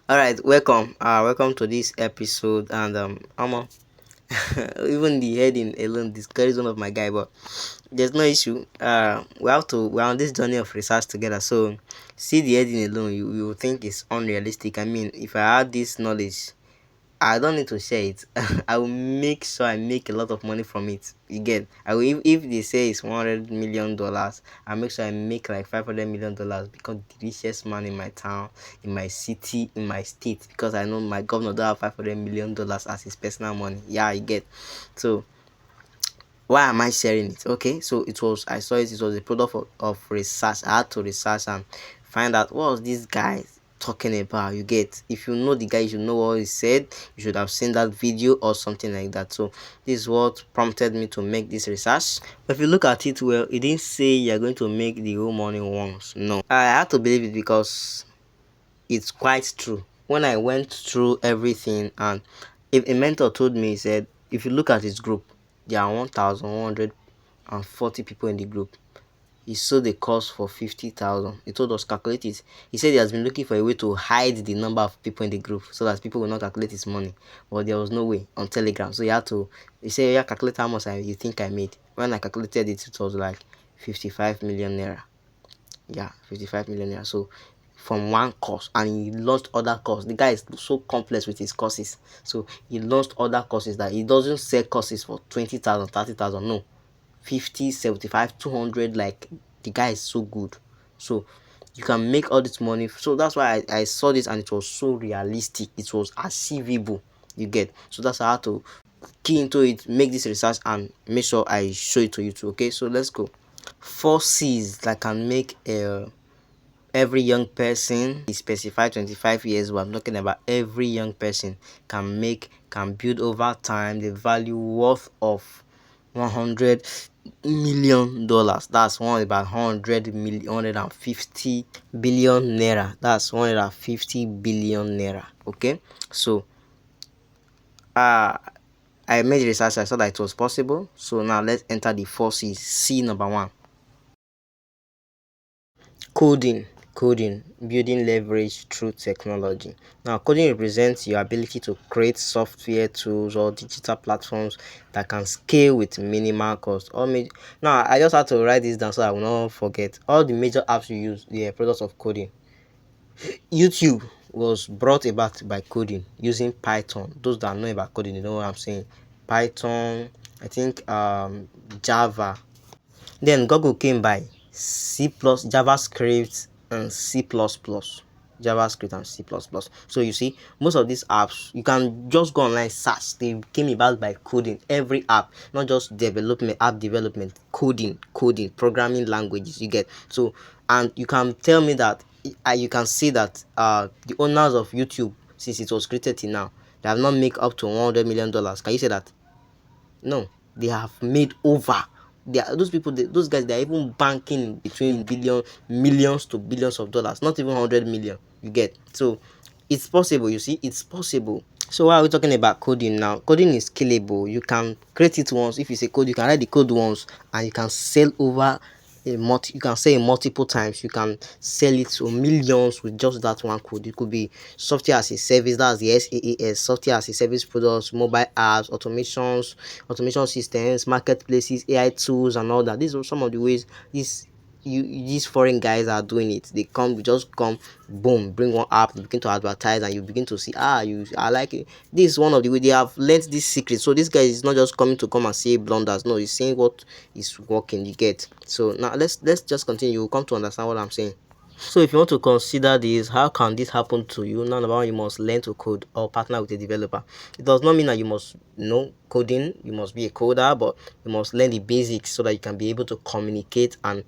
All right, welcome to this episode, and Amo, even the heading alone discourages one of my guy, but there's no issue. We're on this journey of research together, so see the heading alone, you will think it's unrealistic. I mean, if I had this knowledge, I don't need to share it. I will make sure I make a lot of money from it. You get? I will, if they say it's $100 million, I make sure I make like $500 million, become the richest man in my town, in my city, in my state. Because I know my governor don't have $500 million as his personal money. Yeah, you get. So why am I sharing it? Okay, so I saw it was a product of research. I had to research and find out what was this guy talking about. You get, if you know the guy, you should know what he said, you should have seen that video or something like that. So this is what prompted me to make this research. But if you look at it well, it didn't say you're going to make the whole money once. No, I had to believe it because it's quite true. When I went through everything, and if a mentor told me, he said, if you look at his group, there are 1,140 people in the group. He sold the course for 50,000. He told us calculate it. He said he has been looking for a way to hide the number of people in the group so that people will not calculate his money. But there was no way on Telegram. So he said, yeah, calculate how much you think I made. When I calculated it, it was like 55 million naira. Yeah, 55 million naira. So from one course, and he launched other courses. The guy is so complex with his courses. So he launched other courses that he doesn't sell courses for 20,000, 30,000. No, 50, 75, 200. Like, the guy is so good. So you can make all this money. So that's why I saw this, and it was so realistic. It was achievable. You get? So that's how I had to key into it, make this research, and make sure I show it to you too. Okay, so let's go. 4 C's that can make every young person, he specified 25 years, but I'm talking about every young person can build over time the value worth of $100 million. That's one about 150 billion naira. That's 150 billion naira. Okay, so uh I made research. I saw that it was possible. So now let's enter the 4 C's. C number one: coding. Building leverage through technology. Now, coding represents your ability to create software tools or digital platforms that can scale with minimal cost. Now, I just had to write this down so I will not forget. All the major apps you use, they are products of coding. YouTube was brought about by coding using Python. Those that know about coding, they know what I'm saying. Python, I think Java. Then Google came by C plus JavaScript and C plus plus. JavaScript and C plus plus. So you see, most of these apps you can just go online search. They came about by coding. Every app, not just app development, coding, programming languages. You get so, and you can tell me that you can see that the owners of YouTube, since it was created till now, they have not make up to $100 million. Can you say that? No, they have made over. Those people, those guys, they are even banking between millions to billions of dollars, not even 100 million. You get? So it's possible. You see, it's possible. So why are we talking about coding now? Coding is scalable. You can create it once. If it's a code, you can write the code once, and you can sell over you can sell it multiple times. You can sell it to millions with just that one code. It could be software as a service, that's the SaaS, software as a service products, mobile apps, automation systems, marketplaces, AI tools, and all that. These are some of the ways these foreign guys are doing it. They just come, boom, bring one app, begin to advertise, and you begin to see, I like it. This is one of the way they have learned this secret. So this guy is not just coming to come and say blunders. No, he's saying what is working. You get? So now let's just continue. You'll come to understand what I'm saying. So if you want to consider this, how can this happen to you? Number one, you must learn to code or partner with a developer. It does not mean that you must know coding, you must be a coder, but you must learn the basics so that you can be able to communicate and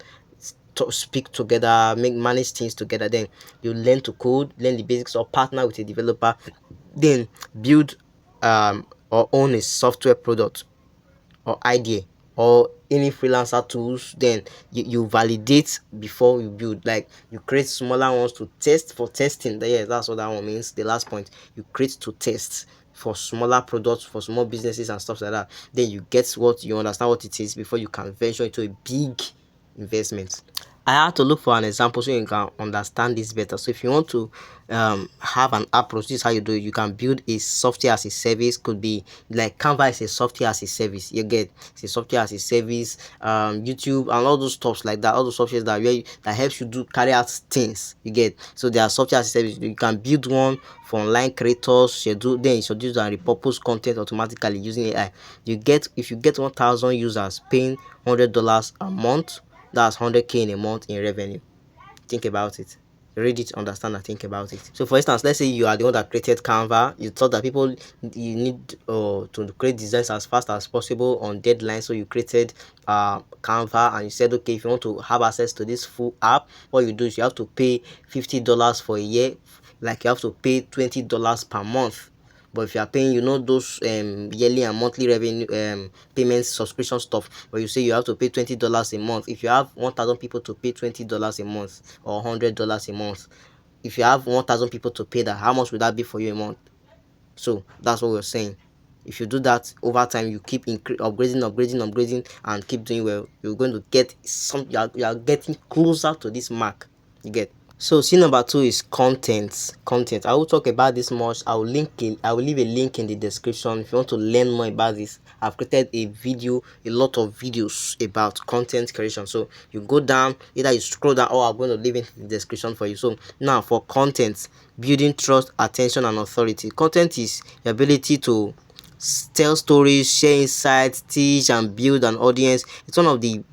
to speak together, manage things together. Then you learn to code, learn the basics, or partner with a developer, then build or own a software product or idea or any freelancer tools. Then you validate before you build. Like, you create smaller ones to test for testing. Yeah, that's what that one means. The last point, you create to test for smaller products, for small businesses and stuff like that. Then you understand what it is before you can venture into a big investment. I had to look for an example so you can understand this better. So if you want to have an approach, this is how you do it. You can build a software as a service. Could be like Canva is a software as a service. You get, it's a software as a service. YouTube and all those stuffs like that, all those softwares that helps you do carry out things. You get, so there are software as a service. You can build one for online creators, schedule then introduce and repurpose content automatically using AI. If you get 1,000 users paying $100 a month, that's 100k in a month in revenue. Think about it. Read it, understand, and think about it. So for instance, let's say you are the one that created Canva. You thought that you need to create designs as fast as possible on deadline, so you created Canva, and you said, okay, if you want to have access to this full app, what you do is you have to pay $50 for a year, like you have to pay $20 per month. But if you are paying, those yearly and monthly revenue payments, subscription stuff, where you say you have to pay $20 a month. If you have 1,000 people to pay $20 a month or $100 a month, if you have 1,000 people to pay that, how much would that be for you a month? So that's what we're saying. If you do that over time, you keep upgrading, and keep doing well, you're going to get you are getting closer to this mark. You get. So C number 2 is content. I will talk about this much. I will leave a link in the description if you want to learn more about this. I've created a lot of videos about content creation. So you go down, either you scroll down, or I'm going to leave it in the description for you. So now for content, building trust, attention, and authority. Content is the ability to tell stories, share insights, teach, and build an audience. It's one of the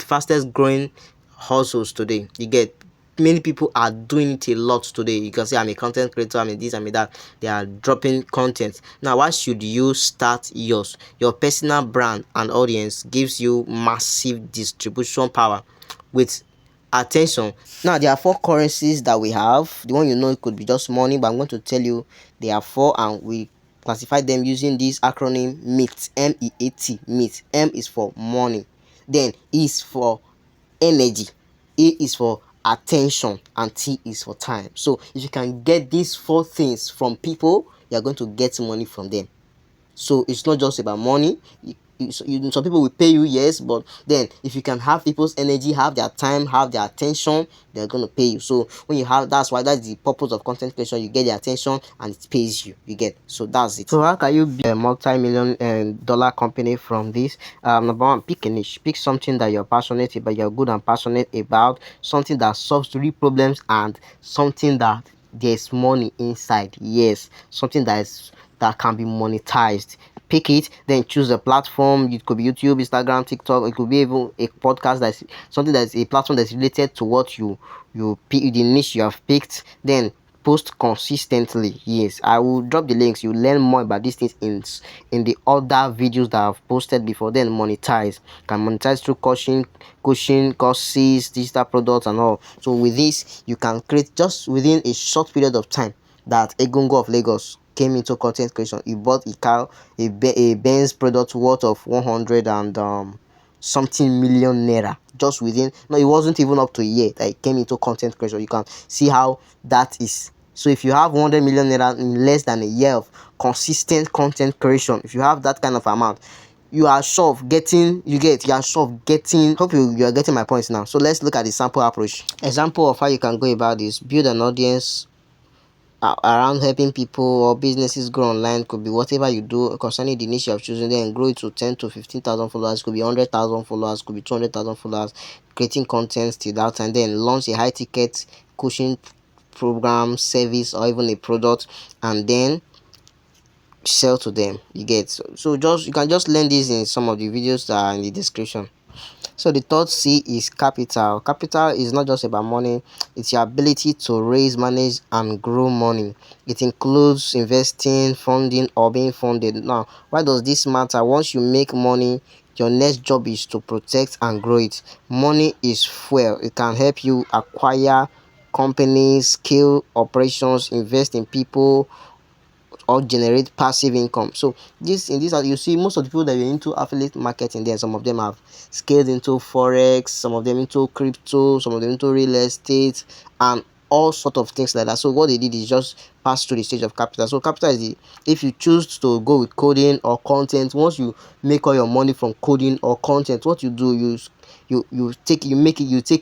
fastest growing hustles today. You get, many people are doing it a lot today. You can say, I'm a content creator, I'm a this, I'm a that. They are dropping content. Now, why should you start yours? Your personal brand and audience gives you massive distribution power with attention. Now, there are 4 currencies that we have. The one it could be just money, but I'm going to tell you there are 4, and we classify them using this acronym MEAT. MEAT. MEAT. M is for money, then E is for energy, A is for attention, and T is for time. So if you can get these 4 things from people, you're going to get money from them. So it's not just about money. Some people will pay you, yes, but then if you can have people's energy, have their time, have their attention, they're going to pay you. So when you have, that's the purpose of content creation. You get their attention and it pays you. You get. So that's it. So how can you be a multi-million dollar company from this? Number 1, pick a niche. Pick something that you're passionate about, you're good and passionate about, something that solves real problems, and something that there's money inside. Yes, something that can be monetized. Pick it, then choose a platform. It could be YouTube, Instagram, TikTok. It could be even a podcast. That's something that's a platform that's related to what you pick, the niche you have picked. Then post consistently. Yes, I will drop the links. You learn more about these things in the other videos that I've posted before. Then monetize. Can monetize through coaching, courses, digital products, and all. So with this, you can create just within a short period of time. That Egungun of Lagos came into content creation. He bought a Benz product worth of 100 and something million naira just within, no, it wasn't even up to a year that he came into content creation. You can see how that is. So if you have 100 million naira in less than a year of consistent content creation, if you have that kind of amount, you are sure of getting, hope you are getting my points now. So let's look at the sample approach. Example of how you can go about this: build an audience around helping people or businesses grow online. Could be whatever you do concerning the niche you have chosen, then grow it to 10 to 15,000 followers. Could be 100,000 followers, could be 200,000 followers. Creating content till that, and then launch a high ticket coaching program, service, or even a product, and then sell to them. You get. So just, you can just learn this in some of the videos that are in the description. So the third C is capital. Capital is not just about money, it's your ability to raise, manage, and grow money. It includes investing, funding, or being funded. Now, why does this matter? Once you make money, your next job is to protect and grow it. Money is fuel. It can help you acquire companies, scale operations, invest in people, or generate passive income. So in this, you see most of the people that are into affiliate marketing there, some of them have scaled into forex, some of them into crypto, some of them into real estate, and all sort of things like that. So what they did is just pass through the stage of capital. So capital is the, if you choose to go with coding or content, once you make all your money from coding or content, what you do, you take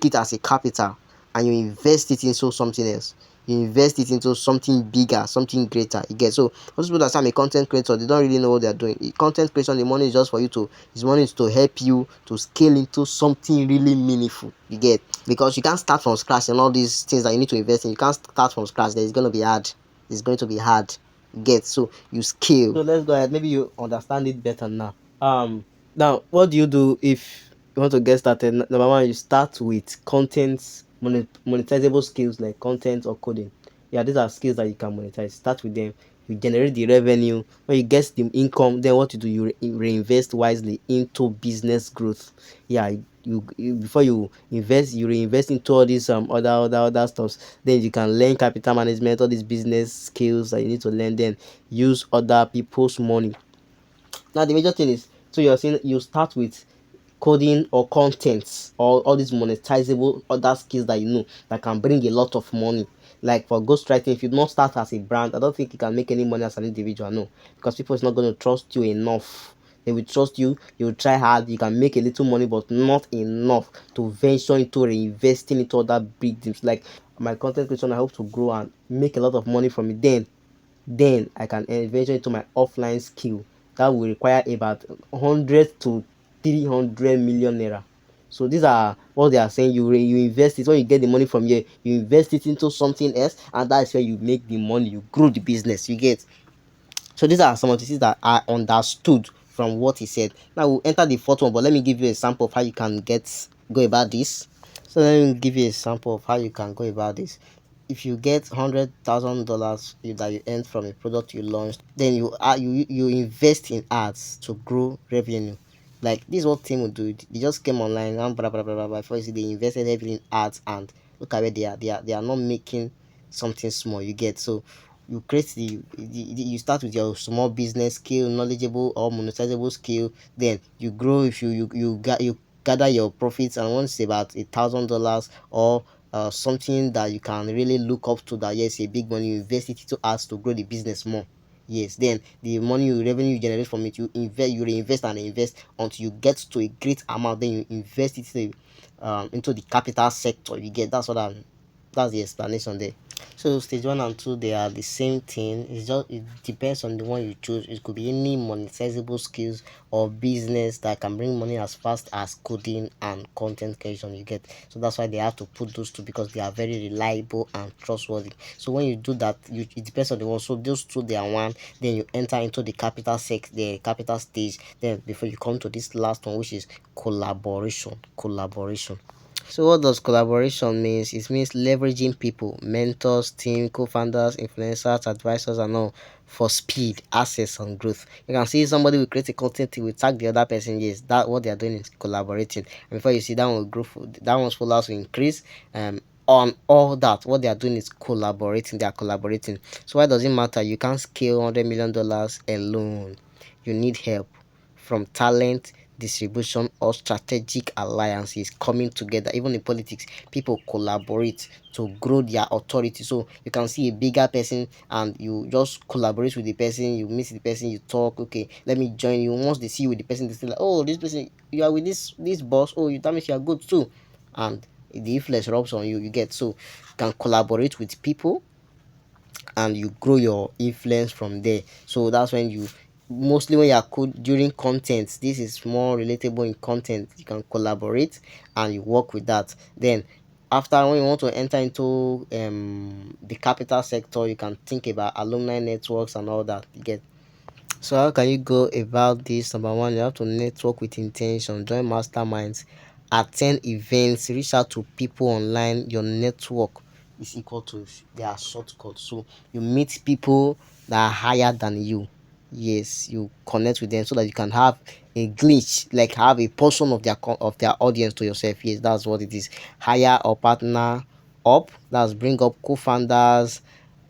it as a capital, and you invest it into something else. You invest it into something bigger, something greater. You get. So most people that say I'm a content creator, they don't really know what they're doing. Content creation, the money is just for you to, is money is to help you to scale into something really meaningful. You get. Because you can't start from scratch and all these things that you need to invest in. You can't start from scratch. There's going to be hard. It's going to be hard. You get. So you scale. So let's go ahead. Maybe you understand it better now. Now what do you do if you want to get started? Number one, you start with content, monetizable skills like content or coding. Yeah, these are skills that you can monetize. Start with them. You generate the revenue. When you get the income, then what you do, you reinvest wisely into business growth. Yeah, you before you invest, you reinvest into all these other stuffs. Then you can learn capital management, all these business skills that you need to learn. Then use other people's money. Now the major thing is, so you're saying you start with coding or content or all these monetizable other skills that you know that can bring a lot of money. Like for ghostwriting, if you don't start as a brand, I don't think you can make any money as an individual. No, because people is not going to trust you enough. They will trust you, you will try hard, you can make a little money, but not enough to venture into reinvesting into other big things. Like my content creation, I hope to grow and make a lot of money from it. Then I can venture into my offline skill that will require about 100 to 300 million naira. So these are what they are saying. You invest it when you get the money from here, you invest it into something else, and that's where you make the money, you grow the business. You get. So these are some of the things that I understood from what he said. Now we'll enter the fourth one, but let me give you a sample of how you can go about this. So let me give you a sample of how you can go about this. If you get $100,000 that you earned from a product you launched, then you invest in ads to grow revenue. Like this is what team would do. They just came online and blah blah blah blah blah. Before you see, they invested heavily in ads, and look at where they are not making something small. You get. So you create you start with your small business skill, knowledgeable or monetizable skill. Then you grow. If you gather your profits, and once it's about $1,000 or something that you can really look up to, that yes, a big money, you invest it into ads to grow the business more. Yes, then the revenue you generate from it, you reinvest and invest until you get to a great amount. Then you invest it into the capital sector. You get. That's the explanation there. So stage one and two, they are the same thing. It's just, it depends on the one you choose. It could be any monetizable skills or business that can bring money as fast as coding and content creation. You get. So that's why they have to put those two, because they are very reliable and trustworthy. So when you do that, it depends on the one. So those two, they are one. Then you enter into the capital stage. Then before you come to this last one, which is collaboration. Collaboration. So what does collaboration means? It means leveraging people, mentors, team, co-founders, influencers, advisors, and all for speed, access, and growth. You can see somebody will create a content, he will tag the other person. Yes, that what they are doing is collaborating. And before you see that one will grow, that one's followers will increase. On all that, what they are doing is collaborating. They are collaborating. So why does it matter? You can't scale $100 million alone. You need help from talent, distribution, or strategic alliances coming together. Even in politics, people collaborate to grow their authority. So you can see a bigger person and you just collaborate with the person, you meet the person, you talk, okay, let me join you. Once they see you with the person, they say like, oh, this person, you are with this boss, oh, you, that means you are good too. And the influence rubs on you. You get. So you can collaborate with people and you grow your influence from there. So that's when you, mostly when you are during content, this is more relatable in content. You can collaborate and you work with that. Then after, when you want to enter into the capital sector, you can think about alumni networks and all that. You get. So how can you go about this? Number one, you have to network with intention, join masterminds, attend events, reach out to people online. Your network is equal to their shortcut. So you meet people that are higher than you. Yes, you connect with them so that you can have a glitch, like have a portion of their audience to yourself. Yes, that's what it is. Hire or partner up. That's bring up co-founders,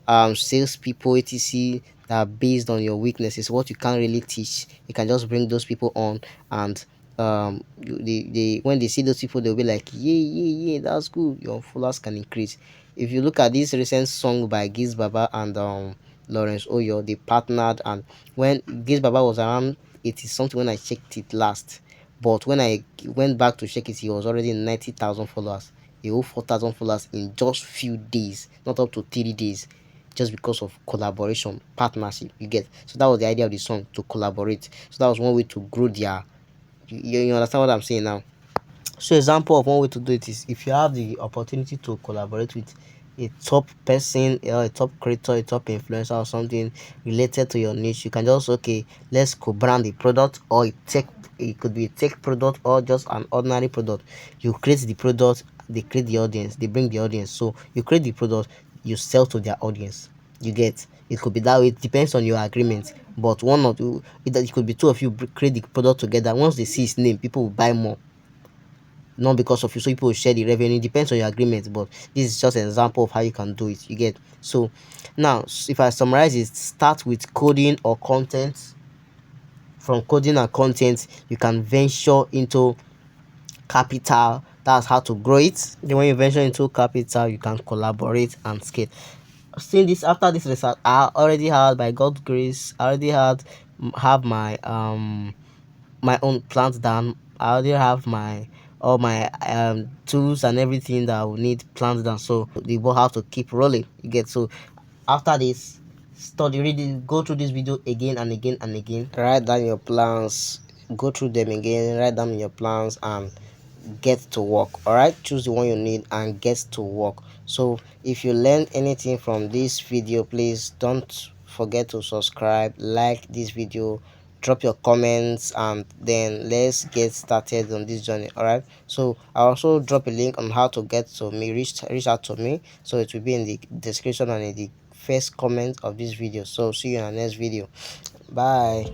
salespeople, etc. that are based on your weaknesses, what you can't really teach. You can just bring those people on and they when they see those people, they'll be like, yeah, yeah, yeah, that's good, your followers can increase. If you look at this recent song by Giz Baba and Lawrence Oyo, they partnered, and when Giz Baba was around 80 something when I checked it last, but when I went back to check it, he was already 90,000 followers, a whole 4,000 followers in just few days, not up to 3 days, just because of collaboration, partnership, you get. So that was the idea of the song, to collaborate. So that was one way to grow their, you understand what I'm saying now. So example of one way to do it is, if you have the opportunity to collaborate with a top person or a top creator, a top influencer or something related to your niche, you can just, okay, let's co-brand the product, or it could be a tech product or just an ordinary product. You create the product, they create the audience, they bring the audience. So you create the product, you sell to their audience, you get. It could be that way, it depends on your agreement, but one or two, it could be two of you create the product together. Once they see his name, people will buy more, not because of you, so people will share the revenue. It depends on your agreement, but this is just an example of how you can do it, you get. So now, if I summarize it, start with coding or content. From coding and content, you can venture into capital. That's how to grow it. Then when you venture into capital, you can collaborate and scale. Seeing this, after this research, I already had, by God's grace, I already have my own plans done. I already have my all my tools and everything that I will need plans done. So the ball have to keep rolling, you get. So after this, study, read it, go through this video again and again and again, write down your plans, go through them again, write down your plans, and get to work. All right, choose the one you need and get to work. So if you learned anything from this video, please don't forget to subscribe, like this video, drop your comments, and then let's get started on this journey. All right, so I also drop a link on how to get to me, reach out to me. So it will be in the description and in the first comment of this video. So see you in the next video. Bye.